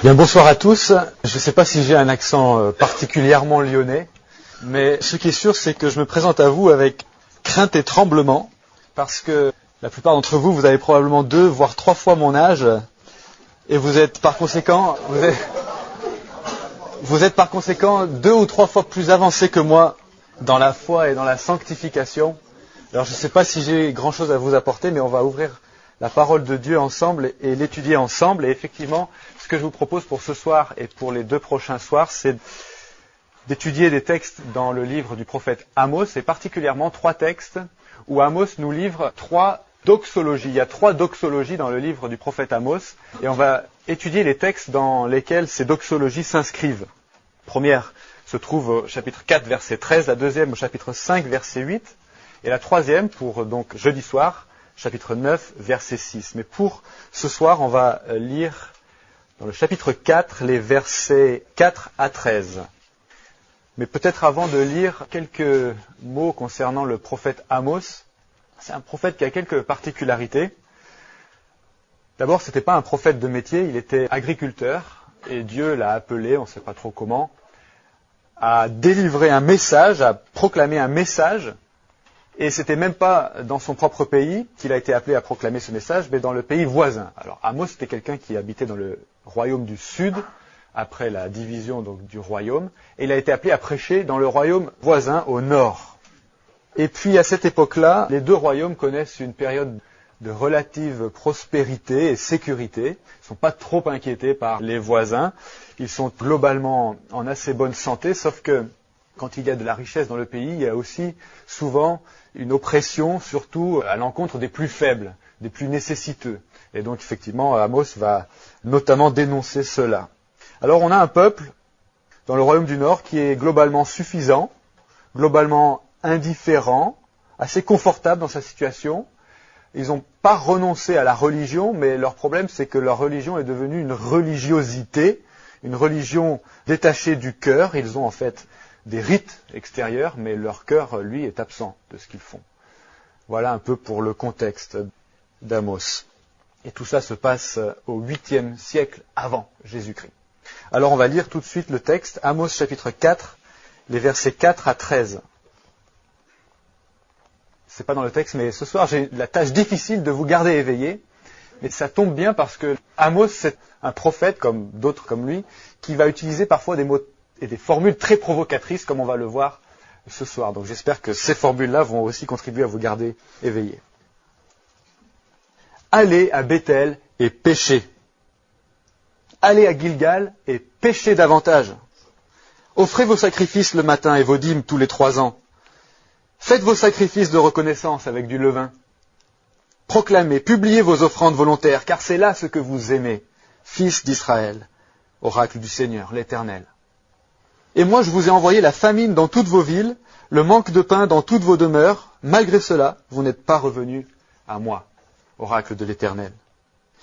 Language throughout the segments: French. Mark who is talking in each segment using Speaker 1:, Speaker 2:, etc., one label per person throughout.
Speaker 1: Bien, bonsoir à tous. Je ne sais pas si j'ai un accent particulièrement lyonnais, mais ce qui est sûr, c'est que je me présente à vous avec crainte et tremblement, parce que la plupart d'entre vous, vous avez probablement 2, voire 3 fois mon âge, et vous êtes par conséquent 2 ou 3 fois plus avancés que moi dans la foi et dans la sanctification. Alors je ne sais pas si j'ai grand-chose à vous apporter, mais on va ouvrir la parole de Dieu ensemble et l'étudier ensemble. Et effectivement, ce que je vous propose pour ce soir et pour les 2 prochains soirs, c'est d'étudier des textes dans le livre du prophète Amos, et particulièrement 3 textes où Amos nous livre 3 doxologies. Il y a 3 doxologies dans le livre du prophète Amos, et on va étudier les textes dans lesquels ces doxologies s'inscrivent. La première se trouve au chapitre 4, verset 13, la deuxième au chapitre 5, verset 8, et la troisième pour donc jeudi soir, chapitre 9, verset 6. Mais pour ce soir, on va lire dans le chapitre 4, les versets 4 à 13. Mais peut-être avant de lire quelques mots concernant le prophète Amos, c'est un prophète qui a quelques particularités. D'abord, ce n'était pas un prophète de métier, il était agriculteur, et Dieu l'a appelé, on ne sait pas trop comment, à délivrer un message, à proclamer un message. Et c'était même pas dans son propre pays qu'il a été appelé à proclamer ce message, mais dans le pays voisin. Alors Amos était quelqu'un qui habitait dans le royaume du sud, après la division donc du royaume, et il a été appelé à prêcher dans le royaume voisin au nord. Et puis à cette époque-là, les 2 royaumes connaissent une période de relative prospérité et sécurité. Ils ne sont pas trop inquiétés par les voisins. Ils sont globalement en assez bonne santé, sauf que quand il y a de la richesse dans le pays, il y a aussi souvent une oppression, surtout à l'encontre des plus faibles, des plus nécessiteux. Et donc effectivement, Amos va notamment dénoncer cela. Alors on a un peuple dans le royaume du Nord qui est globalement suffisant, globalement indifférent, assez confortable dans sa situation. Ils n'ont pas renoncé à la religion, mais leur problème c'est que leur religion est devenue une religiosité, une religion détachée du cœur. Ils ont en fait des rites extérieurs, mais leur cœur, lui, est absent de ce qu'ils font. Voilà un peu pour le contexte d'Amos. Et tout ça se passe au 8e siècle avant Jésus-Christ. Alors on va lire tout de suite le texte, Amos chapitre 4, les versets 4 à 13. C'est pas dans le texte, mais ce soir j'ai la tâche difficile de vous garder éveillés. Mais ça tombe bien parce que Amos, c'est un prophète, comme d'autres comme lui, qui va utiliser parfois des mots et des formules très provocatrices, comme on va le voir ce soir. Donc j'espère que ces formules-là vont aussi contribuer à vous garder éveillés. Allez à Bethel et péchez. Allez à Gilgal et péchez davantage. Offrez vos sacrifices le matin et vos dîmes tous les 3 ans. Faites vos sacrifices de reconnaissance avec du levain. Proclamez, publiez vos offrandes volontaires, car c'est là ce que vous aimez, fils d'Israël, oracle du Seigneur, l'Éternel. Et moi je vous ai envoyé la famine dans toutes vos villes, le manque de pain dans toutes vos demeures. Malgré cela, vous n'êtes pas revenus à moi, oracle de l'Éternel.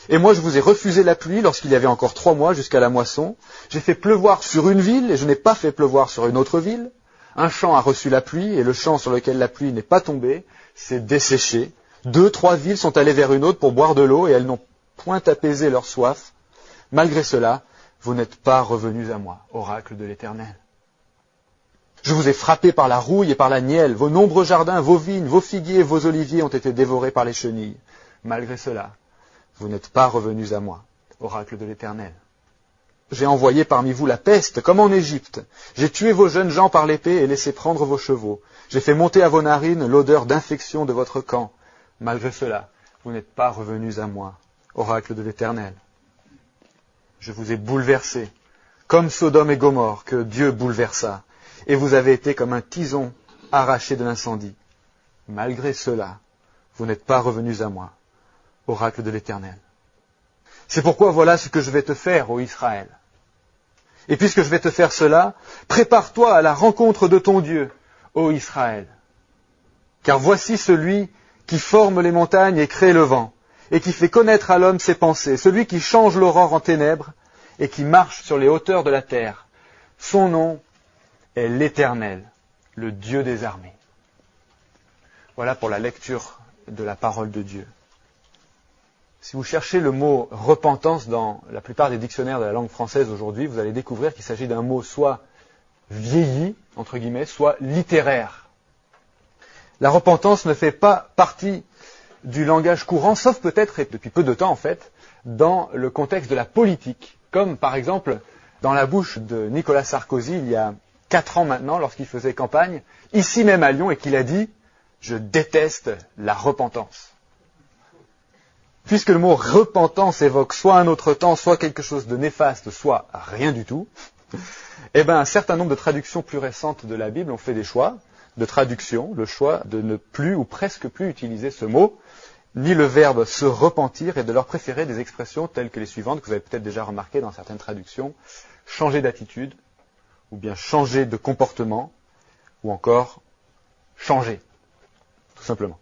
Speaker 1: Et moi je vous ai refusé la pluie lorsqu'il y avait encore 3 mois jusqu'à la moisson. J'ai fait pleuvoir sur une ville et je n'ai pas fait pleuvoir sur une autre ville. Un champ a reçu la pluie et le champ sur lequel la pluie n'est pas tombée s'est desséché. 2, 3 villes sont allées vers une autre pour boire de l'eau et elles n'ont point apaisé leur soif. Malgré cela, vous n'êtes pas revenus à moi, oracle de l'Éternel. Je vous ai frappé par la rouille et par la nielle. Vos nombreux jardins, vos vignes, vos figuiers et vos oliviers ont été dévorés par les chenilles. Malgré cela, vous n'êtes pas revenus à moi, oracle de l'Éternel. J'ai envoyé parmi vous la peste, comme en Égypte. J'ai tué vos jeunes gens par l'épée et laissé prendre vos chevaux. J'ai fait monter à vos narines l'odeur d'infection de votre camp. Malgré cela, vous n'êtes pas revenus à moi, oracle de l'Éternel. Je vous ai bouleversés, comme Sodome et Gomorrhe, que Dieu bouleversa, et vous avez été comme un tison arraché de l'incendie. Malgré cela, vous n'êtes pas revenus à moi, oracle de l'Éternel. C'est pourquoi voilà ce que je vais te faire, ô Israël. Et puisque je vais te faire cela, prépare-toi à la rencontre de ton Dieu, ô Israël. Car voici celui qui forme les montagnes et crée le vent, et qui fait connaître à l'homme ses pensées, celui qui change l'aurore en ténèbres et qui marche sur les hauteurs de la terre. Son nom est l'Éternel, le Dieu des armées. Voilà pour la lecture de la parole de Dieu. Si vous cherchez le mot repentance dans la plupart des dictionnaires de la langue française aujourd'hui, vous allez découvrir qu'il s'agit d'un mot soit vieilli, entre guillemets, soit littéraire. La repentance ne fait pas partie du langage courant, sauf peut-être, et depuis peu de temps en fait, dans le contexte de la politique, comme par exemple dans la bouche de Nicolas Sarkozy il y a 4 ans maintenant, lorsqu'il faisait campagne, ici même à Lyon, et qu'il a dit « Je déteste la repentance ». Puisque le mot repentance évoque soit un autre temps, soit quelque chose de néfaste, soit rien du tout, eh bien un certain nombre de traductions plus récentes de la Bible ont fait des choix de traduction, le choix de ne plus ou presque plus utiliser ce mot, ni le verbe se repentir, et de leur préférer des expressions telles que les suivantes, que vous avez peut-être déjà remarquées dans certaines traductions, changer d'attitude, ou bien changer de comportement, ou encore changer, tout simplement.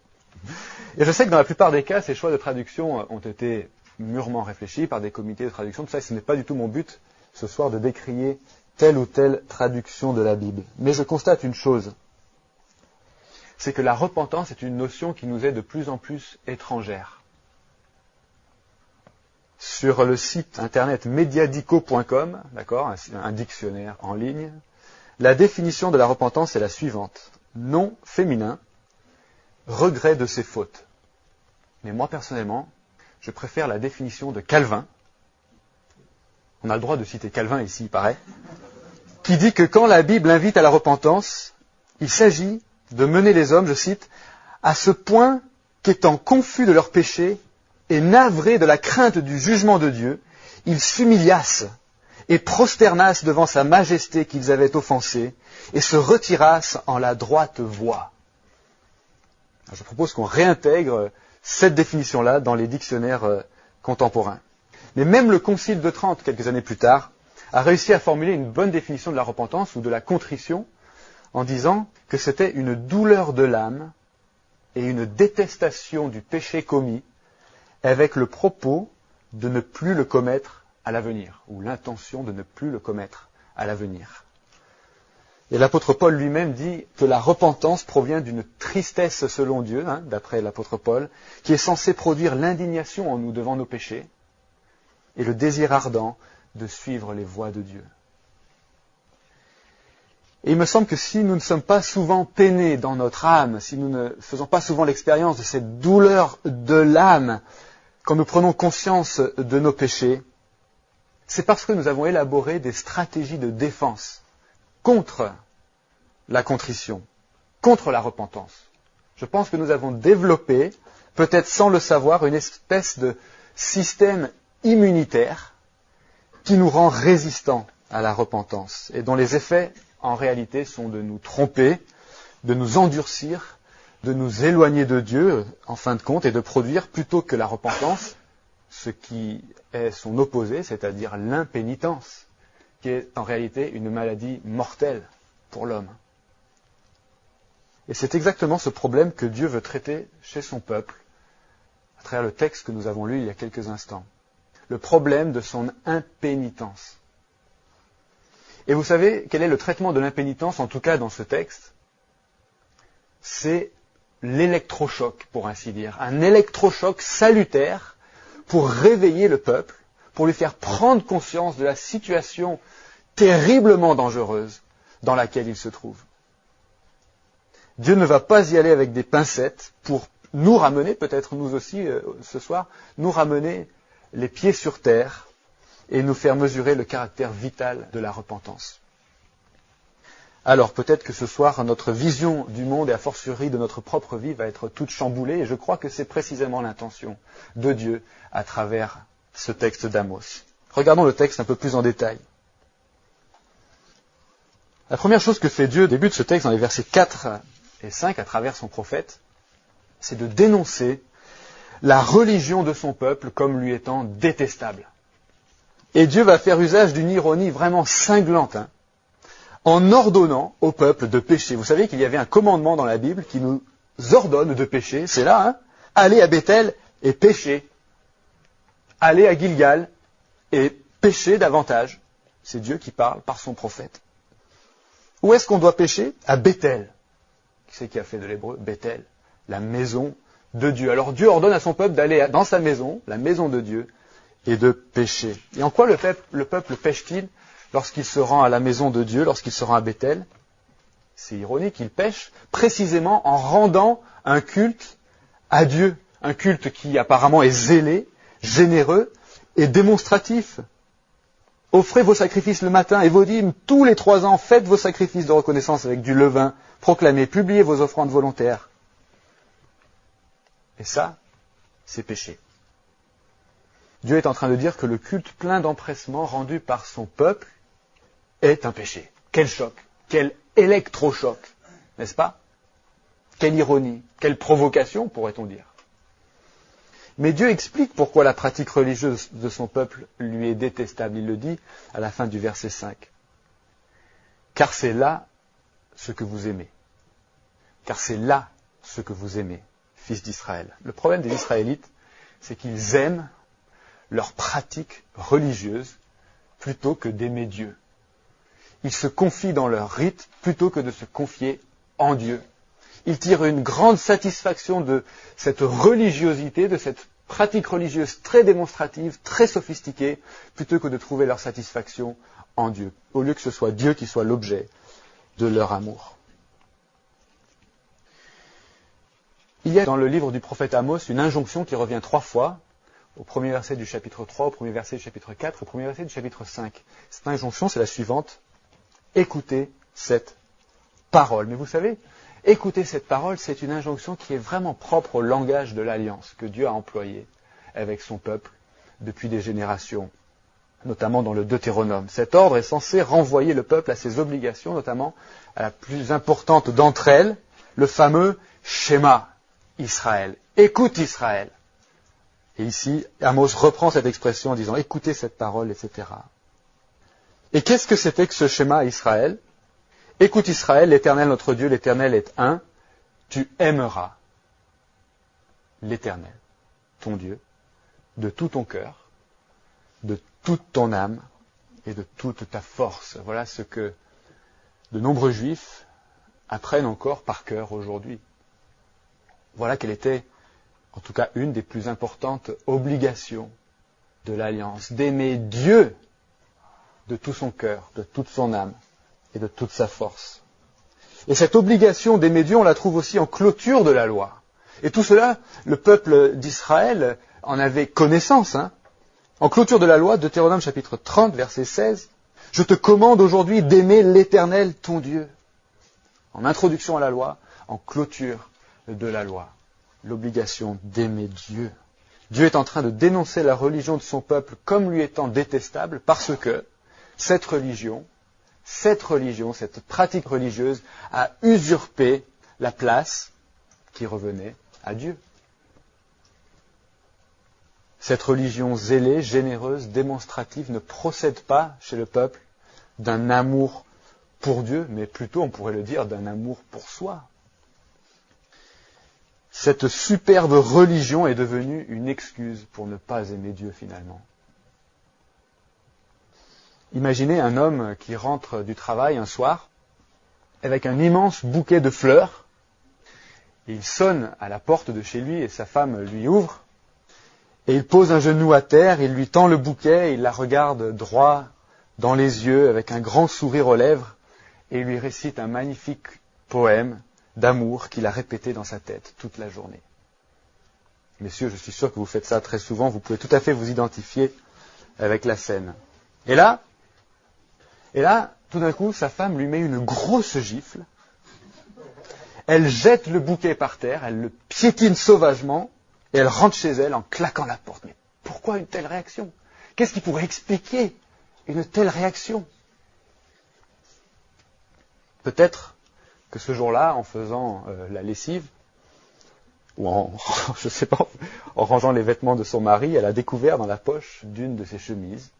Speaker 1: Et je sais que dans la plupart des cas, ces choix de traduction ont été mûrement réfléchis par des comités de traduction. Tout ça, ce n'est pas du tout mon but ce soir de décrier telle ou telle traduction de la Bible. Mais je constate une chose, c'est que la repentance est une notion qui nous est de plus en plus étrangère. Sur le site internet mediadico.com, d'accord, un dictionnaire en ligne, la définition de la repentance est la suivante. Nom féminin, regret de ses fautes. Mais moi, personnellement, je préfère la définition de Calvin. On a le droit de citer Calvin ici, il paraît. Qui dit que quand la Bible invite à la repentance, il s'agit de mener les hommes, je cite, à ce point qu'étant confus de leurs péchés et navrés de la crainte du jugement de Dieu, ils s'humiliassent et prosternassent devant sa majesté qu'ils avaient offensée et se retirassent en la droite voie. Je propose qu'on réintègre cette définition-là dans les dictionnaires contemporains. Mais même le Concile de Trente, quelques années plus tard, a réussi à formuler une bonne définition de la repentance ou de la contrition en disant que c'était une douleur de l'âme et une détestation du péché commis avec le propos de ne plus le commettre à l'avenir, ou l'intention de ne plus le commettre à l'avenir. Et l'apôtre Paul lui-même dit que la repentance provient d'une tristesse selon Dieu, d'après l'apôtre Paul, qui est censée produire l'indignation en nous devant nos péchés et le désir ardent de suivre les voies de Dieu. Et il me semble que si nous ne sommes pas souvent peinés dans notre âme, si nous ne faisons pas souvent l'expérience de cette douleur de l'âme, quand nous prenons conscience de nos péchés, c'est parce que nous avons élaboré des stratégies de défense contre la contrition, contre la repentance. Je pense que nous avons développé, peut-être sans le savoir, une espèce de système immunitaire qui nous rend résistants à la repentance et dont les effets, en réalité, sont de nous tromper, de nous endurcir, de nous éloigner de Dieu, en fin de compte, et de produire, plutôt que la repentance, ce qui est son opposé, c'est-à-dire l'impénitence, qui est en réalité une maladie mortelle pour l'homme. Et c'est exactement ce problème que Dieu veut traiter chez son peuple, à travers le texte que nous avons lu il y a quelques instants. Le problème de son impénitence. Et vous savez quel est le traitement de l'impénitence, en tout cas dans ce texte? C'est l'électrochoc, pour ainsi dire. Un électrochoc salutaire pour réveiller le peuple, pour lui faire prendre conscience de la situation terriblement dangereuse dans laquelle il se trouve. Dieu ne va pas y aller avec des pincettes pour nous ramener, peut-être nous aussi ce soir, nous ramener les pieds sur terre et nous faire mesurer le caractère vital de la repentance. Alors peut-être que ce soir, notre vision du monde et a fortiori de notre propre vie va être toute chamboulée, et je crois que c'est précisément l'intention de Dieu à travers ce texte d'Amos. Regardons le texte un peu plus en détail. La première chose que fait Dieu au début de ce texte, dans les versets 4 et 5, à travers son prophète, c'est de dénoncer la religion de son peuple comme lui étant détestable. Et Dieu va faire usage d'une ironie vraiment cinglante, en ordonnant au peuple de pécher. Vous savez qu'il y avait un commandement dans la Bible qui nous ordonne de pécher, c'est là, allez à Bethel et péchez. Allez à Gilgal et péchez davantage. C'est Dieu qui parle par son prophète. Où est-ce qu'on doit pécher? À Bethel. Qui c'est qui a fait de l'hébreu? Bethel, la maison de Dieu. Alors Dieu ordonne à son peuple d'aller dans sa maison, la maison de Dieu, et de pécher. Et en quoi le peuple pêche-t-il lorsqu'il se rend à la maison de Dieu, lorsqu'il se rend à Bethel? C'est ironique, il pêche précisément en rendant un culte à Dieu. Un culte qui apparemment est zélé, généreux et démonstratif. Offrez vos sacrifices le matin et vos dîmes tous les 3 ans. Faites vos sacrifices de reconnaissance avec du levain. Proclamez, publiez vos offrandes volontaires. Et ça, c'est péché. Dieu est en train de dire que le culte plein d'empressement rendu par son peuple est un péché. Quel choc, quel électrochoc, n'est-ce pas? Quelle ironie, quelle provocation, pourrait-on dire. Mais Dieu explique pourquoi la pratique religieuse de son peuple lui est détestable. Il le dit à la fin du verset 5. Car c'est là ce que vous aimez. Car c'est là ce que vous aimez, fils d'Israël. Le problème des Israélites, c'est qu'ils aiment leur pratique religieuse plutôt que d'aimer Dieu. Ils se confient dans leur rite plutôt que de se confier en Dieu. Ils tirent une grande satisfaction de cette religiosité, de cette pratique religieuse très démonstrative, très sophistiquée, plutôt que de trouver leur satisfaction en Dieu, au lieu que ce soit Dieu qui soit l'objet de leur amour. Il y a dans le livre du prophète Amos une injonction qui revient 3 fois, au premier verset du chapitre 3, au premier verset du chapitre 4, au premier verset du chapitre 5. Cette injonction, c'est la suivante. Écoutez cette parole. Mais vous savez, écoutez cette parole, c'est une injonction qui est vraiment propre au langage de l'alliance que Dieu a employé avec son peuple depuis des générations, notamment dans le Deutéronome. Cet ordre est censé renvoyer le peuple à ses obligations, notamment à la plus importante d'entre elles, le fameux Shema Israël. Écoute Israël. Et ici, Amos reprend cette expression en disant « écoutez cette parole », etc. Et qu'est-ce que c'était que ce schéma Israël? Écoute Israël, l'Éternel notre Dieu, l'Éternel est un, tu aimeras l'Éternel, ton Dieu, de tout ton cœur, de toute ton âme et de toute ta force. Voilà ce que de nombreux Juifs apprennent encore par cœur aujourd'hui. Voilà quelle était, en tout cas, une des plus importantes obligations de l'Alliance, d'aimer Dieu de tout son cœur, de toute son âme et de toute sa force. Et cette obligation d'aimer Dieu, on la trouve aussi en clôture de la loi. Et tout cela, le peuple d'Israël en avait connaissance. En clôture de la loi, Deutéronome chapitre 30, verset 16, « Je te commande aujourd'hui d'aimer l'Éternel, ton Dieu. » En introduction à la loi, en clôture de la loi, l'obligation d'aimer Dieu. Dieu est en train de dénoncer la religion de son peuple comme lui étant détestable parce que cette religion, cette pratique religieuse a usurpé la place qui revenait à Dieu. Cette religion zélée, généreuse, démonstrative ne procède pas chez le peuple d'un amour pour Dieu, mais plutôt, on pourrait le dire, d'un amour pour soi. Cette superbe religion est devenue une excuse pour ne pas aimer Dieu finalement. Imaginez un homme qui rentre du travail un soir avec un immense bouquet de fleurs. Et il sonne à la porte de chez lui et sa femme lui ouvre. Et il pose un genou à terre, il lui tend le bouquet, il la regarde droit dans les yeux avec un grand sourire aux lèvres et il lui récite un magnifique poème d'amour qu'il a répété dans sa tête toute la journée. Messieurs, je suis sûr que vous faites ça très souvent, vous pouvez tout à fait vous identifier avec la scène. Et là, tout d'un coup, sa femme lui met une grosse gifle. Elle jette le bouquet par terre, elle le piétine sauvagement, et elle rentre chez elle en claquant la porte. Mais pourquoi une telle réaction? Qu'est-ce qui pourrait expliquer une telle réaction? Peut-être que ce jour-là, en faisant la lessive, ou en rangeant les vêtements de son mari, elle a découvert dans la poche d'une de ses chemises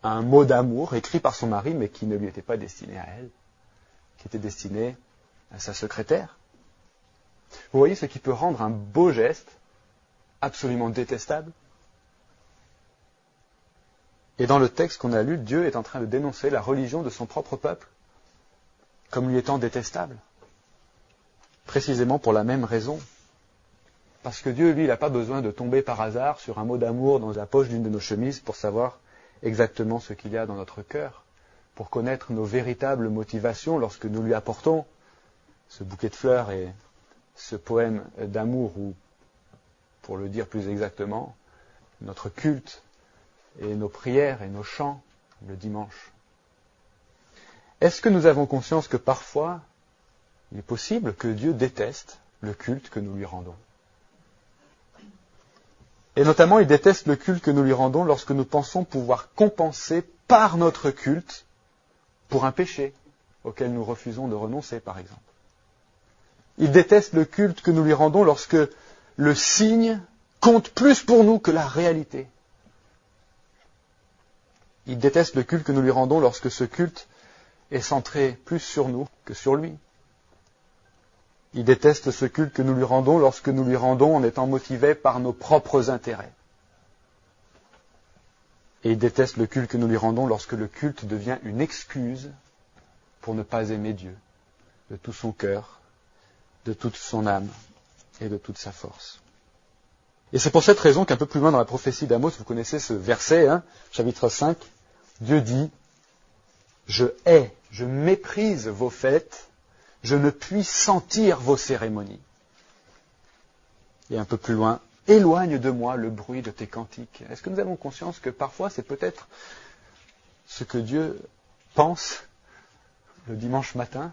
Speaker 1: un mot d'amour écrit par son mari, mais qui ne lui était pas destiné à elle, qui était destiné à sa secrétaire. Vous voyez ce qui peut rendre un beau geste absolument détestable? Et dans le texte qu'on a lu, Dieu est en train de dénoncer la religion de son propre peuple comme lui étant détestable. Précisément pour la même raison. Parce que Dieu, lui, il n'a pas besoin de tomber par hasard sur un mot d'amour dans la poche d'une de nos chemises pour savoir exactement ce qu'il y a dans notre cœur, pour connaître nos véritables motivations lorsque nous lui apportons ce bouquet de fleurs et ce poème d'amour, ou, pour le dire plus exactement, notre culte et nos prières et nos chants le dimanche. Est-ce que nous avons conscience que parfois, il est possible que Dieu déteste le culte que nous lui rendons? Et notamment, il déteste le culte que nous lui rendons lorsque nous pensons pouvoir compenser par notre culte pour un péché auquel nous refusons de renoncer, par exemple. Il déteste le culte que nous lui rendons lorsque le signe compte plus pour nous que la réalité. Il déteste le culte que nous lui rendons lorsque ce culte est centré plus sur nous que sur lui. Il déteste ce culte que nous lui rendons lorsque nous lui rendons en étant motivés par nos propres intérêts. Et il déteste le culte que nous lui rendons lorsque le culte devient une excuse pour ne pas aimer Dieu de tout son cœur, de toute son âme et de toute sa force. Et c'est pour cette raison qu'un peu plus loin dans la prophétie d'Amos, vous connaissez ce verset, chapitre 5, Dieu dit « Je hais, je méprise vos fêtes, je ne puis sentir vos cérémonies. » Et un peu plus loin, « Éloigne de moi le bruit de tes cantiques. » Est-ce que nous avons conscience que parfois c'est peut-être ce que Dieu pense le dimanche matin?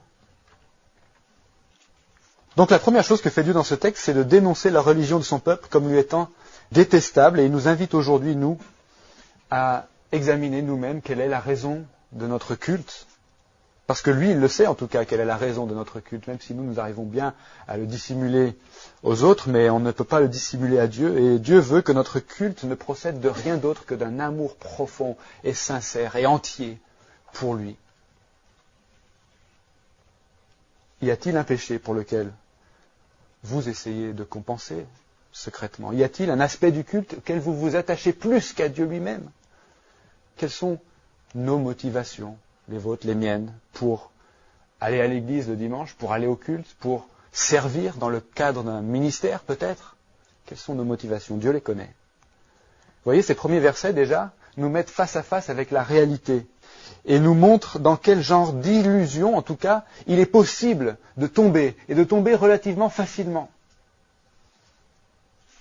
Speaker 1: Donc la première chose que fait Dieu dans ce texte, c'est de dénoncer la religion de son peuple comme lui étant détestable, et il nous invite aujourd'hui, nous, à examiner nous-mêmes quelle est la raison de notre culte. Parce que lui, il le sait en tout cas, quelle est la raison de notre culte, même si nous arrivons bien à le dissimuler aux autres, mais on ne peut pas le dissimuler à Dieu, et Dieu veut que notre culte ne procède de rien d'autre que d'un amour profond et sincère et entier pour lui. Y a-t-il un péché pour lequel vous essayez de compenser secrètement? Y a-t-il un aspect du culte auquel vous vous attachez plus qu'à Dieu lui-même? Quelles sont nos motivations, les vôtres, les miennes, pour aller à l'église le dimanche, pour aller au culte, pour servir dans le cadre d'un ministère peut-être? Quelles sont nos motivations? Dieu les connaît. Vous voyez, ces premiers versets déjà nous mettent face à face avec la réalité et nous montrent dans quel genre d'illusion, en tout cas, il est possible de tomber, et de tomber relativement facilement.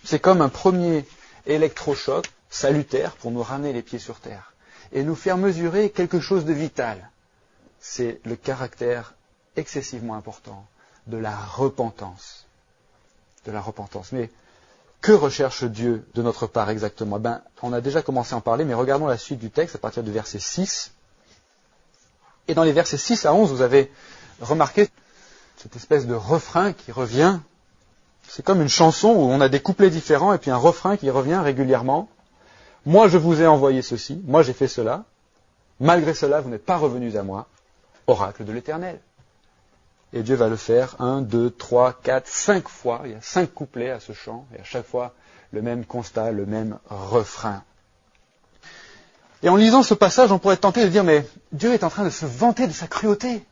Speaker 1: C'est comme un premier électrochoc salutaire pour nous ramener les pieds sur terre et nous faire mesurer quelque chose de vital. C'est le caractère excessivement important de la repentance. De la repentance. Mais que recherche Dieu de notre part exactement? On a déjà commencé à en parler, mais regardons la suite du texte à partir du verset 6. Et dans les versets 6 à 11, vous avez remarqué cette espèce de refrain qui revient. C'est comme une chanson où on a des couplets différents et puis un refrain qui revient régulièrement. Moi, je vous ai envoyé ceci, moi j'ai fait cela. Malgré cela, vous n'êtes pas revenus à moi, oracle de l'Éternel. Et Dieu va le faire 1, 2, 3, 4, 5 fois. Il y a 5 couplets à ce chant, et à chaque fois le même constat, le même refrain. Et en lisant ce passage, on pourrait être tenté de dire, mais Dieu est en train de se vanter de sa cruauté.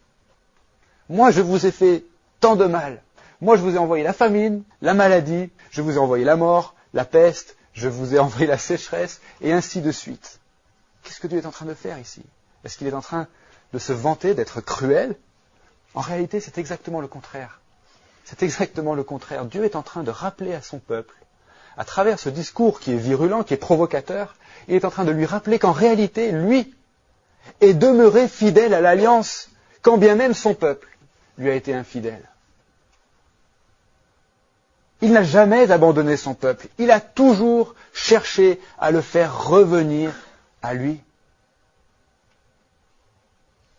Speaker 1: Moi, je vous ai fait tant de mal. Moi, je vous ai envoyé la famine, la maladie, je vous ai envoyé la mort, la peste, je vous ai envoyé la sécheresse, et ainsi de suite. Qu'est-ce que Dieu est en train de faire ici? Est-ce qu'il est en train de se vanter d'être cruel? En réalité, c'est exactement le contraire. C'est exactement le contraire. Dieu est en train de rappeler à son peuple, à travers ce discours qui est virulent, qui est provocateur, il est en train de lui rappeler qu'en réalité, lui est demeuré fidèle à l'alliance, quand bien même son peuple lui a été infidèle. Il n'a jamais abandonné son peuple. Il a toujours cherché à le faire revenir à lui.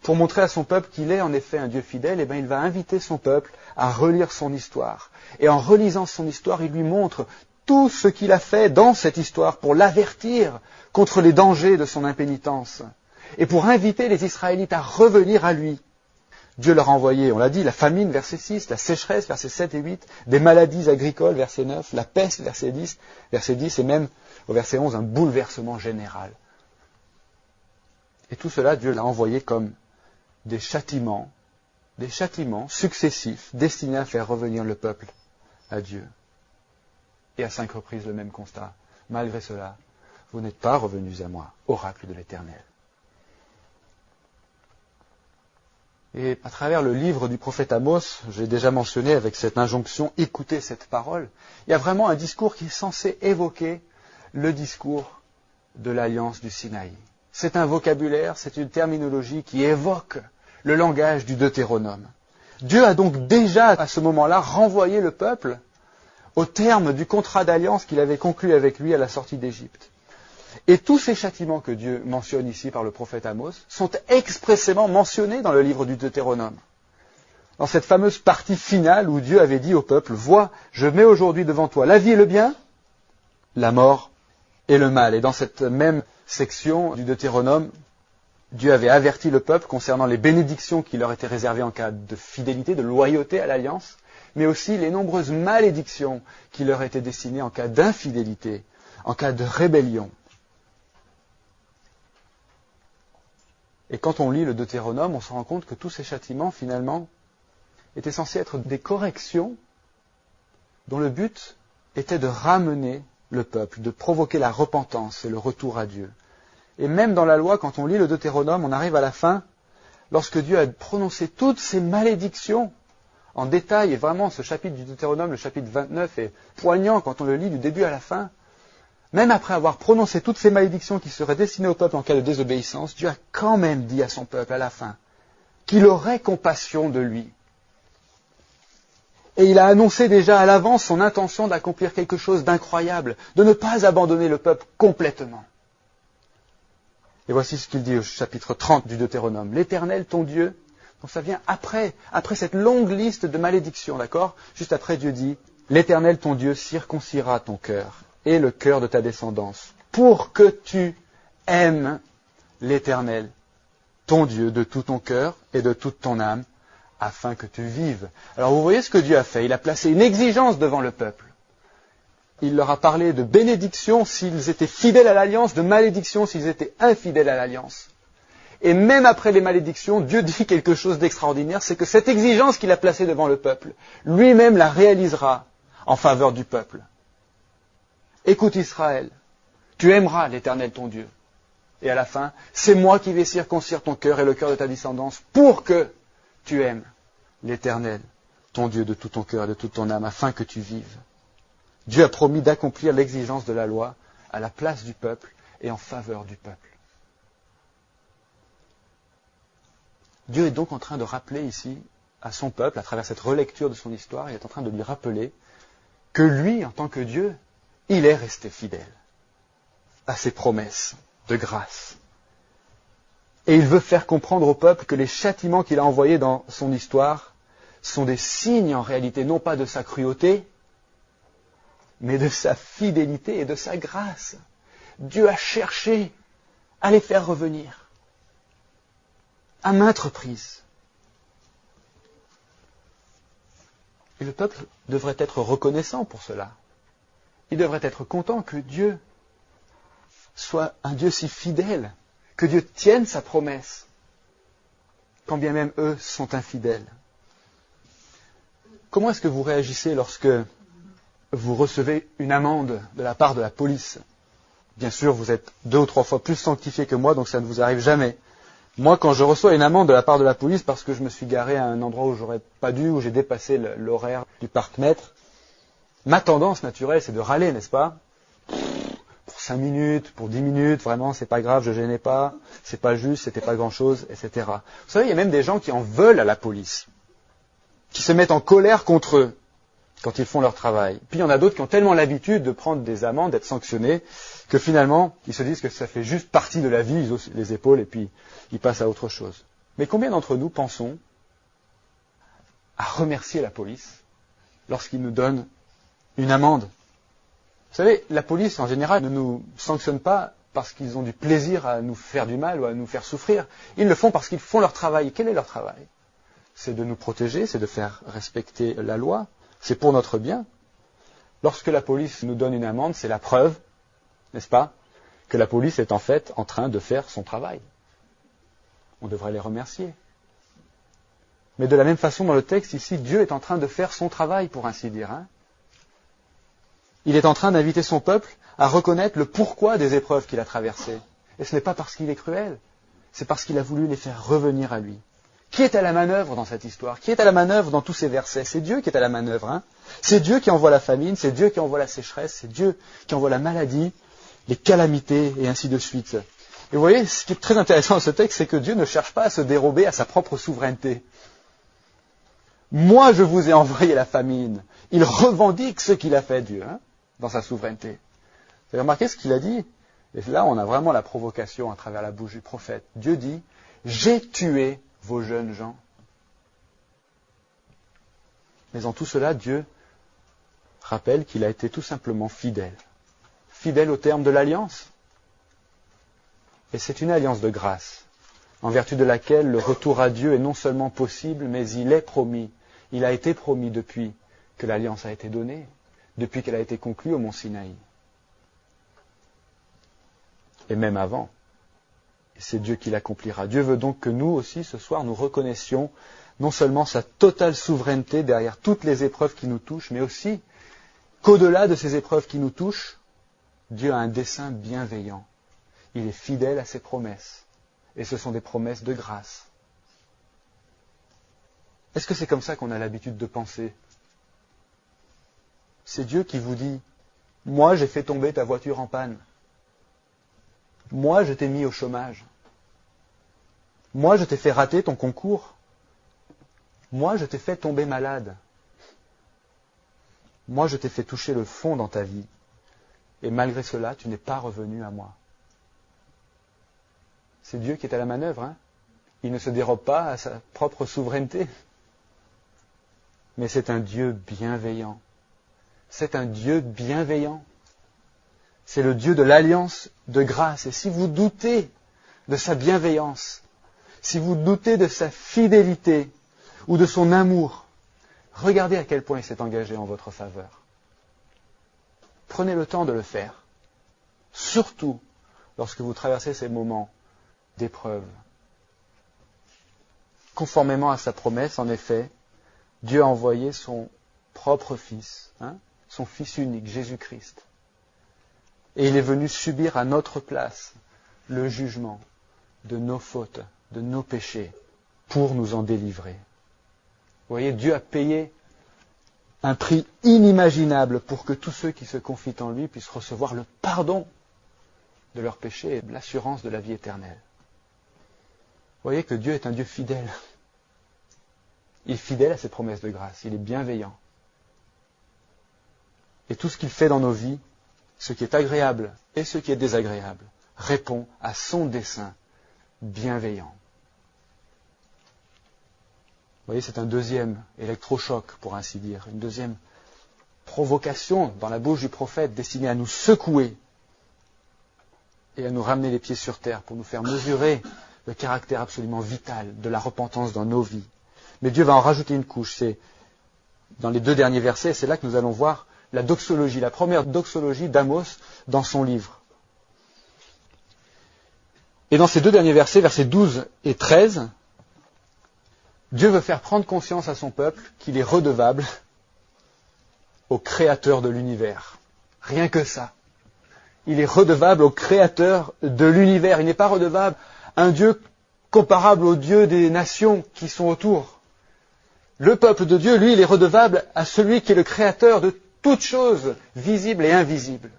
Speaker 1: Pour montrer à son peuple qu'il est en effet un Dieu fidèle, il va inviter son peuple à relire son histoire. Et en relisant son histoire, il lui montre tout ce qu'il a fait dans cette histoire pour l'avertir contre les dangers de son impénitence et pour inviter les Israélites à revenir à lui. Dieu leur a envoyé, on l'a dit, la famine, verset 6, la sécheresse, versets 7 et 8, des maladies agricoles, verset 9, la peste, verset 10, et même au verset 11, un bouleversement général. Et tout cela, Dieu l'a envoyé comme des châtiments successifs destinés à faire revenir le peuple à Dieu. Et à 5 reprises, le même constat. Malgré cela, vous n'êtes pas revenus à moi, oracle de l'Éternel. Et à travers le livre du prophète Amos, j'ai déjà mentionné avec cette injonction, écoutez cette parole, il y a vraiment un discours qui est censé évoquer le discours de l'alliance du Sinaï. C'est un vocabulaire, c'est une terminologie qui évoque le langage du Deutéronome. Dieu a donc déjà, à ce moment-là, renvoyé le peuple au terme du contrat d'alliance qu'il avait conclu avec lui à la sortie d'Égypte. Et tous ces châtiments que Dieu mentionne ici par le prophète Amos sont expressément mentionnés dans le livre du Deutéronome. Dans cette fameuse partie finale où Dieu avait dit au peuple, « Vois, je mets aujourd'hui devant toi la vie et le bien, la mort et le mal. » Et dans cette même section du Deutéronome, Dieu avait averti le peuple concernant les bénédictions qui leur étaient réservées en cas de fidélité, de loyauté à l'alliance, mais aussi les nombreuses malédictions qui leur étaient destinées en cas d'infidélité, en cas de rébellion. Et quand on lit le Deutéronome, on se rend compte que tous ces châtiments, finalement, étaient censés être des corrections dont le but était de ramener le peuple, de provoquer la repentance et le retour à Dieu. Et même dans la loi, quand on lit le Deutéronome, on arrive à la fin, lorsque Dieu a prononcé toutes ces malédictions en détail, et vraiment ce chapitre du Deutéronome, le chapitre 29, est poignant quand on le lit du début à la fin. Même après avoir prononcé toutes ces malédictions qui seraient destinées au peuple en cas de désobéissance, Dieu a quand même dit à son peuple à la fin qu'il aurait compassion de lui. Et il a annoncé déjà à l'avance son intention d'accomplir quelque chose d'incroyable, de ne pas abandonner le peuple complètement. Et voici ce qu'il dit au chapitre 30 du Deutéronome. L'Éternel, ton Dieu, donc ça vient après cette longue liste de malédictions, d'accord? Juste après, Dieu dit, l'Éternel, ton Dieu, circoncira ton cœur et le cœur de ta descendance, pour que tu aimes l'Éternel, ton Dieu, de tout ton cœur et de toute ton âme, afin que tu vives. Alors vous voyez ce que Dieu a fait. Il a placé une exigence devant le peuple. Il leur a parlé de bénédiction s'ils étaient fidèles à l'alliance, de malédiction s'ils étaient infidèles à l'alliance. Et même après les malédictions, Dieu dit quelque chose d'extraordinaire, c'est que cette exigence qu'il a placée devant le peuple, lui-même la réalisera en faveur du peuple. Écoute Israël, tu aimeras l'Éternel ton Dieu. Et à la fin, c'est moi qui vais circoncire ton cœur et le cœur de ta descendance pour que tu aimes l'Éternel, ton Dieu, de tout ton cœur et de toute ton âme, afin que tu vives. Dieu a promis d'accomplir l'exigence de la loi à la place du peuple et en faveur du peuple. Dieu est donc en train de rappeler ici à son peuple, à travers cette relecture de son histoire, il est en train de lui rappeler que lui, en tant que Dieu, il est resté fidèle à ses promesses de grâce. Et il veut faire comprendre au peuple que les châtiments qu'il a envoyés dans son histoire sont des signes en réalité, non pas de sa cruauté, mais de sa fidélité et de sa grâce. Dieu a cherché à les faire revenir à maintes reprises. Et le peuple devrait être reconnaissant pour cela. Il devrait être content que Dieu soit un Dieu si fidèle, que Dieu tienne sa promesse, quand bien même eux sont infidèles. Comment est-ce que vous réagissez lorsque vous recevez une amende de la part de la police? Bien sûr, vous êtes 2 ou 3 fois plus sanctifié que moi, donc ça ne vous arrive jamais. Moi, quand je reçois une amende de la part de la police parce que je me suis garé à un endroit où j'aurais pas dû, où j'ai dépassé l'horaire du parc-mètre, ma tendance naturelle, c'est de râler, n'est-ce pas? Pour 5 minutes, pour 10 minutes, vraiment, c'est pas grave, je gênais pas, c'est pas juste, c'était pas grand-chose, etc. Vous savez, il y a même des gens qui en veulent à la police, qui se mettent en colère contre eux quand ils font leur travail. Puis il y en a d'autres qui ont tellement l'habitude de prendre des amendes, d'être sanctionnés, que finalement, ils se disent que ça fait juste partie de la vie, ils haussent les épaules et puis ils passent à autre chose. Mais combien d'entre nous pensons à remercier la police lorsqu'ils nous donnent une amende? Vous savez, la police, en général, ne nous sanctionne pas parce qu'ils ont du plaisir à nous faire du mal ou à nous faire souffrir. Ils le font parce qu'ils font leur travail. Quel est leur travail? C'est de nous protéger, c'est de faire respecter la loi. C'est pour notre bien. Lorsque la police nous donne une amende, c'est la preuve, n'est-ce pas, que la police est en fait en train de faire son travail. On devrait les remercier. Mais de la même façon, dans le texte ici, Dieu est en train de faire son travail, pour ainsi dire. Il est en train d'inviter son peuple à reconnaître le pourquoi des épreuves qu'il a traversées. Et ce n'est pas parce qu'il est cruel, c'est parce qu'il a voulu les faire revenir à lui. Qui est à la manœuvre dans cette histoire? Qui est à la manœuvre dans tous ces versets? C'est Dieu qui est à la manœuvre. Hein. C'est Dieu qui envoie la famine, c'est Dieu qui envoie la sécheresse, c'est Dieu qui envoie la maladie, les calamités, et ainsi de suite. Et vous voyez, ce qui est très intéressant dans ce texte, c'est que Dieu ne cherche pas à se dérober à sa propre souveraineté. Moi, je vous ai envoyé la famine. Il revendique ce qu'il a fait, Dieu, hein, dans sa souveraineté. Vous avez remarqué ce qu'il a dit? Et là, on a vraiment la provocation à travers la bouche du prophète. Dieu dit, j'ai tué vos jeunes gens. Mais en tout cela, Dieu rappelle qu'il a été tout simplement fidèle. Fidèle au terme de l'alliance. Et c'est une alliance de grâce, en vertu de laquelle le retour à Dieu est non seulement possible, mais il est promis. Il a été promis depuis que l'alliance a été donnée, depuis qu'elle a été conclue au mont Sinaï. Et même avant. Et c'est Dieu qui l'accomplira. Dieu veut donc que nous aussi, ce soir, nous reconnaissions non seulement sa totale souveraineté derrière toutes les épreuves qui nous touchent, mais aussi qu'au-delà de ces épreuves qui nous touchent, Dieu a un dessein bienveillant. Il est fidèle à ses promesses. Et ce sont des promesses de grâce. Est-ce que c'est comme ça qu'on a l'habitude de penser? C'est Dieu qui vous dit, moi j'ai fait tomber ta voiture en panne. Moi je t'ai mis au chômage. Moi je t'ai fait rater ton concours. Moi je t'ai fait tomber malade. Moi je t'ai fait toucher le fond dans ta vie. Et malgré cela, tu n'es pas revenu à moi. C'est Dieu qui est à la manœuvre. Hein. Il ne se dérobe pas à sa propre souveraineté. Mais c'est un Dieu bienveillant. C'est un Dieu bienveillant. C'est le Dieu de l'alliance de grâce. Et si vous doutez de sa bienveillance, si vous doutez de sa fidélité ou de son amour, regardez à quel point il s'est engagé en votre faveur. Prenez le temps de le faire. Surtout lorsque vous traversez ces moments d'épreuve. Conformément à sa promesse, en effet, Dieu a envoyé son propre Fils, son Fils unique, Jésus-Christ. Et il est venu subir à notre place le jugement de nos fautes, de nos péchés, pour nous en délivrer. Vous voyez, Dieu a payé un prix inimaginable pour que tous ceux qui se confient en lui puissent recevoir le pardon de leurs péchés et l'assurance de la vie éternelle. Vous voyez que Dieu est un Dieu fidèle. Il est fidèle à ses promesses de grâce. Il est bienveillant. Et tout ce qu'il fait dans nos vies, ce qui est agréable et ce qui est désagréable, répond à son dessein bienveillant. Vous voyez, c'est un deuxième électrochoc, pour ainsi dire, une deuxième provocation dans la bouche du prophète destinée à nous secouer et à nous ramener les pieds sur terre pour nous faire mesurer le caractère absolument vital de la repentance dans nos vies. Mais Dieu va en rajouter une couche. C'est dans les 2 derniers versets, c'est là que nous allons voir la doxologie, la première doxologie d'Amos dans son livre. Et dans ces 2 derniers versets, versets 12 et 13, Dieu veut faire prendre conscience à son peuple qu'il est redevable au Créateur de l'univers. Rien que ça. Il est redevable au Créateur de l'univers. Il n'est pas redevable à un Dieu comparable au Dieu des nations qui sont autour. Le peuple de Dieu, lui, il est redevable à celui qui est le Créateur de toutes choses, visibles et invisibles.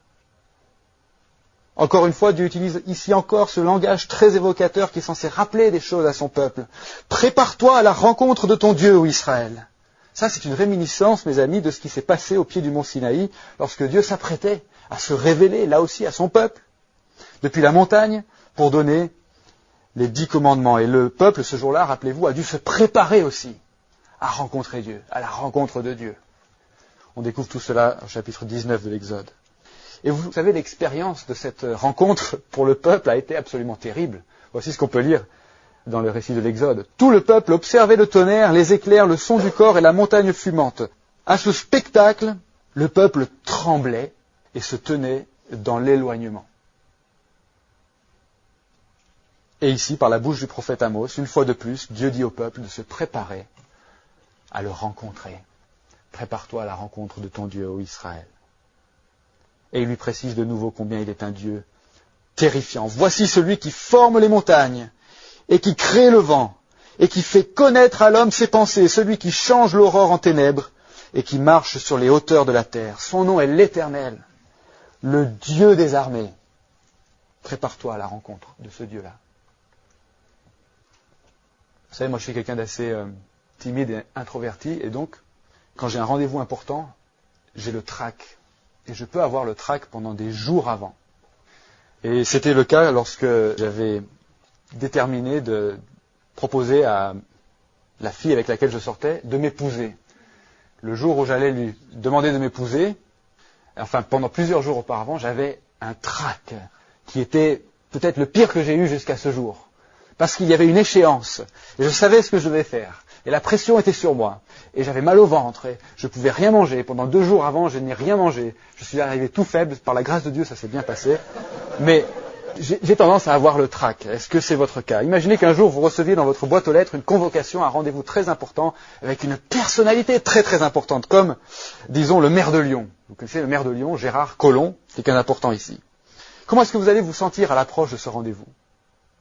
Speaker 1: Encore une fois, Dieu utilise ici encore ce langage très évocateur qui est censé rappeler des choses à son peuple. Prépare-toi à la rencontre de ton Dieu, ô Israël. Ça, c'est une réminiscence, mes amis, de ce qui s'est passé au pied du mont Sinaï, lorsque Dieu s'apprêtait à se révéler, là aussi, à son peuple, depuis la montagne, pour donner les 10 commandements. Et le peuple, ce jour-là, rappelez-vous, a dû se préparer aussi à rencontrer Dieu, à la rencontre de Dieu. On découvre tout cela au chapitre 19 de l'Exode. Et vous savez, l'expérience de cette rencontre pour le peuple a été absolument terrible. Voici ce qu'on peut lire dans le récit de l'Exode. Tout le peuple observait le tonnerre, les éclairs, le son du corps et la montagne fumante. À ce spectacle, le peuple tremblait et se tenait dans l'éloignement. Et ici, par la bouche du prophète Amos, une fois de plus, Dieu dit au peuple de se préparer à le rencontrer. Prépare-toi à la rencontre de ton Dieu, ô Israël. Et il lui précise de nouveau combien il est un Dieu terrifiant. Voici celui qui forme les montagnes et qui crée le vent et qui fait connaître à l'homme ses pensées, celui qui change l'aurore en ténèbres et qui marche sur les hauteurs de la terre. Son nom est l'Éternel, le Dieu des armées. Prépare-toi à la rencontre de ce Dieu-là. Vous savez, moi je suis quelqu'un d'assez timide et introverti, et donc, quand j'ai un rendez-vous important, j'ai le trac. Et je peux avoir le trac pendant des jours avant. Et c'était le cas lorsque j'avais déterminé de proposer à la fille avec laquelle je sortais de m'épouser. Le jour où j'allais lui demander de m'épouser, enfin pendant plusieurs jours auparavant, j'avais un trac qui était peut-être le pire que j'ai eu jusqu'à ce jour. Parce qu'il y avait une échéance, et je savais ce que je devais faire, et la pression était sur moi, et j'avais mal au ventre, et je ne pouvais rien manger. Pendant 2 jours avant, je n'ai rien mangé. Je suis arrivé tout faible, par la grâce de Dieu, ça s'est bien passé. Mais j'ai tendance à avoir le trac. Est-ce que c'est votre cas? Imaginez qu'un jour, vous receviez dans votre boîte aux lettres une convocation, un rendez-vous très important, avec une personnalité très très importante, comme, disons, le maire de Lyon. Vous connaissez le maire de Lyon, Gérard Collomb, quelqu'un d'important ici. Comment est-ce que vous allez vous sentir à l'approche de ce rendez-vous?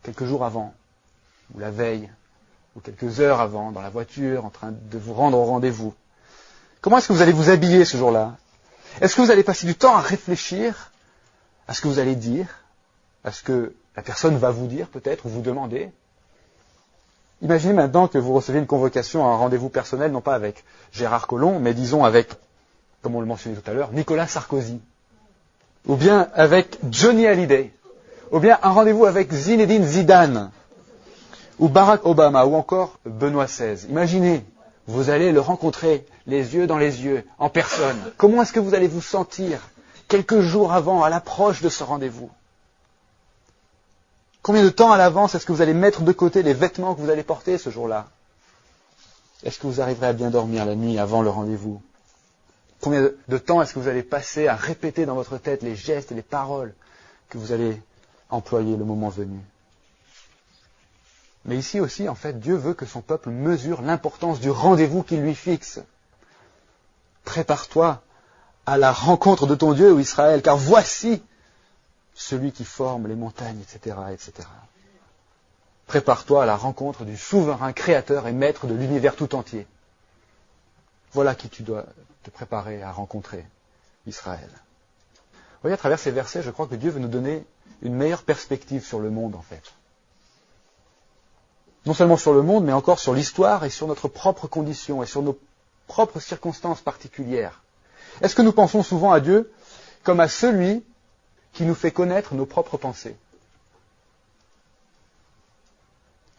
Speaker 1: Quelques jours avant, ou la veille, ou quelques heures avant, dans la voiture, en train de vous rendre au rendez-vous. Comment est-ce que vous allez vous habiller ce jour-là? Est-ce que vous allez passer du temps à réfléchir à ce que vous allez dire, à ce que la personne va vous dire peut-être, ou vous demander? Imaginez maintenant que vous recevez une convocation à un rendez-vous personnel, non pas avec Gérard Collomb, mais disons avec, comme on le mentionnait tout à l'heure, Nicolas Sarkozy, ou bien avec Johnny Hallyday, ou bien un rendez-vous avec Zinedine Zidane, ou Barack Obama, ou encore Benoît XVI. Imaginez, vous allez le rencontrer les yeux dans les yeux, en personne. Comment est-ce que vous allez vous sentir quelques jours avant, à l'approche de ce rendez-vous? Combien de temps à l'avance est-ce que vous allez mettre de côté les vêtements que vous allez porter ce jour-là? Est-ce que vous arriverez à bien dormir la nuit avant le rendez-vous? Combien de temps est-ce que vous allez passer à répéter dans votre tête les gestes et les paroles que vous allez employer le moment venu? Mais ici aussi, en fait, Dieu veut que son peuple mesure l'importance du rendez-vous qu'il lui fixe. Prépare-toi à la rencontre de ton Dieu, ô Israël, car voici celui qui forme les montagnes, etc., etc. Prépare-toi à la rencontre du souverain créateur et maître de l'univers tout entier. Voilà qui tu dois te préparer à rencontrer, Israël. Vous voyez, à travers ces versets, je crois que Dieu veut nous donner une meilleure perspective sur le monde, en fait. Non seulement sur le monde, mais encore sur l'histoire et sur notre propre condition et sur nos propres circonstances particulières. Est-ce que nous pensons souvent à Dieu comme à celui qui nous fait connaître nos propres pensées?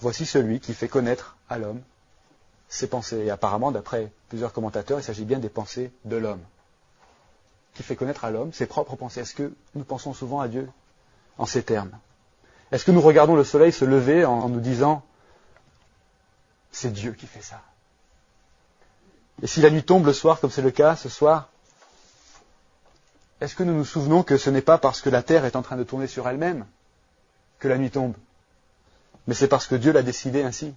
Speaker 1: Voici celui qui fait connaître à l'homme ses pensées. Et apparemment, d'après plusieurs commentateurs, il s'agit bien des pensées de l'homme. Qui fait connaître à l'homme ses propres pensées. Est-ce que nous pensons souvent à Dieu en ces termes? Est-ce que nous regardons le soleil se lever en nous disant « C'est Dieu qui fait ça ». Et si la nuit tombe le soir, comme c'est le cas ce soir, est-ce que nous nous souvenons que ce n'est pas parce que la terre est en train de tourner sur elle-même que la nuit tombe, mais c'est parce que Dieu l'a décidé ainsi?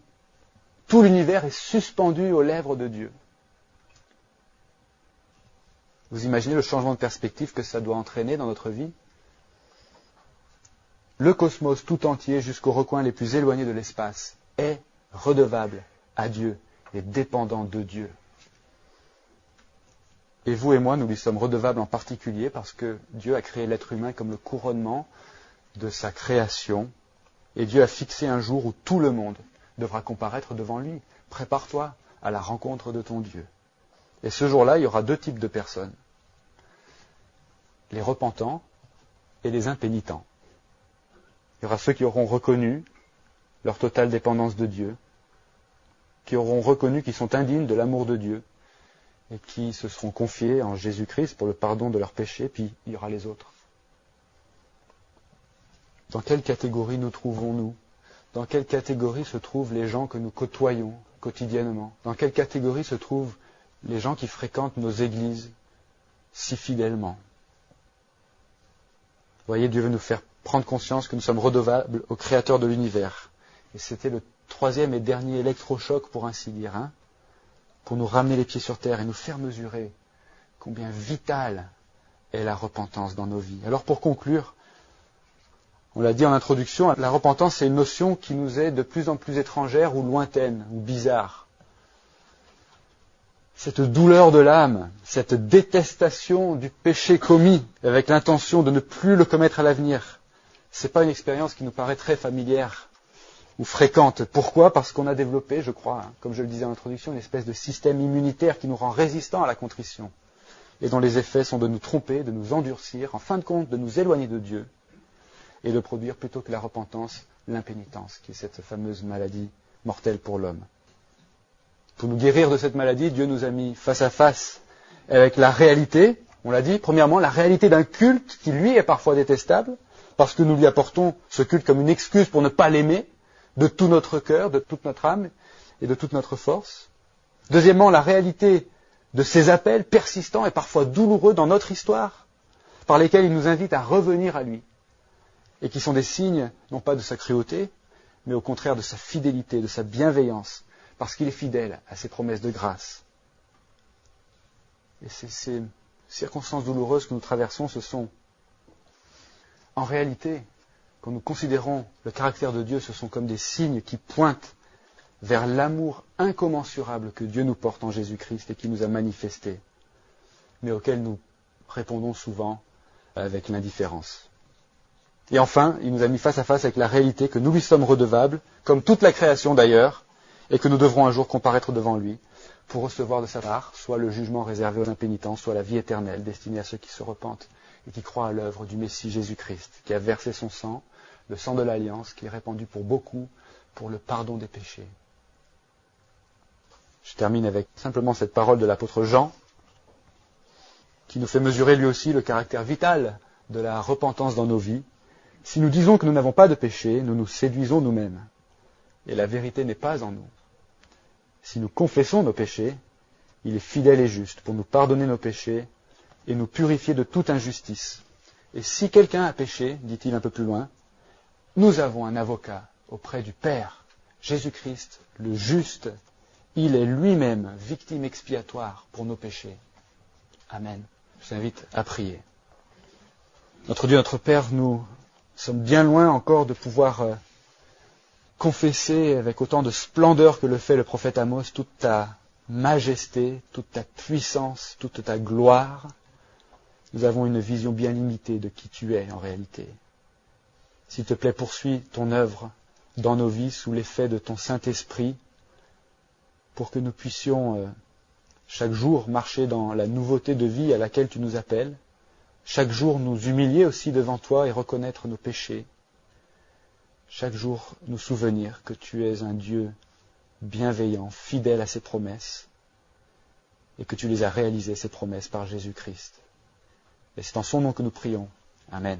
Speaker 1: Tout l'univers est suspendu aux lèvres de Dieu. Vous imaginez le changement de perspective que ça doit entraîner dans notre vie? Le cosmos tout entier, jusqu'aux recoins les plus éloignés de l'espace, est redevable à Dieu et dépendant de Dieu. Et vous et moi, nous lui sommes redevables en particulier parce que Dieu a créé l'être humain comme le couronnement de sa création. Et Dieu a fixé un jour où tout le monde devra comparaître devant lui. Prépare-toi à la rencontre de ton Dieu. Et ce jour-là, il y aura 2 types de personnes. Les repentants et les impénitents. Il y aura ceux qui auront reconnu leur totale dépendance de Dieu, qui auront reconnu qu'ils sont indignes de l'amour de Dieu, et qui se seront confiés en Jésus-Christ pour le pardon de leurs péchés, puis il y aura les autres. Dans quelle catégorie nous trouvons-nous? Dans quelle catégorie se trouvent les gens que nous côtoyons quotidiennement? Dans quelle catégorie se trouvent les gens qui fréquentent nos églises si fidèlement? Vous voyez, Dieu veut nous faire prendre conscience que nous sommes redevables au Créateur de l'univers. Et c'était le 3e et dernier électrochoc, pour ainsi dire, pour nous ramener les pieds sur terre et nous faire mesurer combien vital est la repentance dans nos vies. Alors pour conclure, on l'a dit en introduction, la repentance c'est une notion qui nous est de plus en plus étrangère ou lointaine ou bizarre. Cette douleur de l'âme, cette détestation du péché commis avec l'intention de ne plus le commettre à l'avenir, ce n'est pas une expérience qui nous paraît très familière ou fréquente. Pourquoi ? Parce qu'on a développé, je crois, comme je le disais en introduction, une espèce de système immunitaire qui nous rend résistants à la contrition et dont les effets sont de nous tromper, de nous endurcir, en fin de compte de nous éloigner de Dieu et de produire plutôt que la repentance, l'impénitence, qui est cette fameuse maladie mortelle pour l'homme. Pour nous guérir de cette maladie, Dieu nous a mis face à face avec la réalité, on l'a dit, premièrement, la réalité d'un culte qui, lui, est parfois détestable, parce que nous lui apportons ce culte comme une excuse pour ne pas l'aimer, de tout notre cœur, de toute notre âme et de toute notre force. Deuxièmement, la réalité de ces appels persistants et parfois douloureux dans notre histoire, par lesquels il nous invite à revenir à lui, et qui sont des signes, non pas de sa cruauté, mais au contraire de sa fidélité, de sa bienveillance, parce qu'il est fidèle à ses promesses de grâce. Et ces circonstances douloureuses que nous traversons, ce sont, en réalité, quand nous considérons le caractère de Dieu, ce sont comme des signes qui pointent vers l'amour incommensurable que Dieu nous porte en Jésus-Christ et qui nous a manifesté, mais auquel nous répondons souvent avec l'indifférence. Et enfin, il nous a mis face à face avec la réalité que nous lui sommes redevables, comme toute la création d'ailleurs, et que nous devrons un jour comparaître devant lui pour recevoir de sa part soit le jugement réservé aux impénitents, soit la vie éternelle destinée à ceux qui se repentent et qui croient à l'œuvre du Messie Jésus-Christ, qui a versé son sang, le sang de l'Alliance, qui est répandu pour beaucoup, pour le pardon des péchés. Je termine avec simplement cette parole de l'apôtre Jean, qui nous fait mesurer lui aussi le caractère vital de la repentance dans nos vies. Si nous disons que nous n'avons pas de péché, nous nous séduisons nous-mêmes, et la vérité n'est pas en nous. Si nous confessons nos péchés, il est fidèle et juste pour nous pardonner nos péchés et nous purifier de toute injustice. Et si quelqu'un a péché, dit-il un peu plus loin, nous avons un avocat auprès du Père, Jésus-Christ, le juste. Il est lui-même victime expiatoire pour nos péchés. Amen. Je vous invite à prier. Notre Dieu, notre Père, nous sommes bien loin encore de pouvoir confesser avec autant de splendeur que le fait le prophète Amos toute ta majesté, toute ta puissance, toute ta gloire. Nous avons une vision bien limitée de qui tu es en réalité. S'il te plaît, poursuis ton œuvre dans nos vies sous l'effet de ton Saint-Esprit pour que nous puissions chaque jour marcher dans la nouveauté de vie à laquelle tu nous appelles, chaque jour nous humilier aussi devant toi et reconnaître nos péchés, chaque jour nous souvenir que tu es un Dieu bienveillant, fidèle à ses promesses, et que tu les as réalisées, ces promesses, par Jésus-Christ. Et c'est en son nom que nous prions. Amen.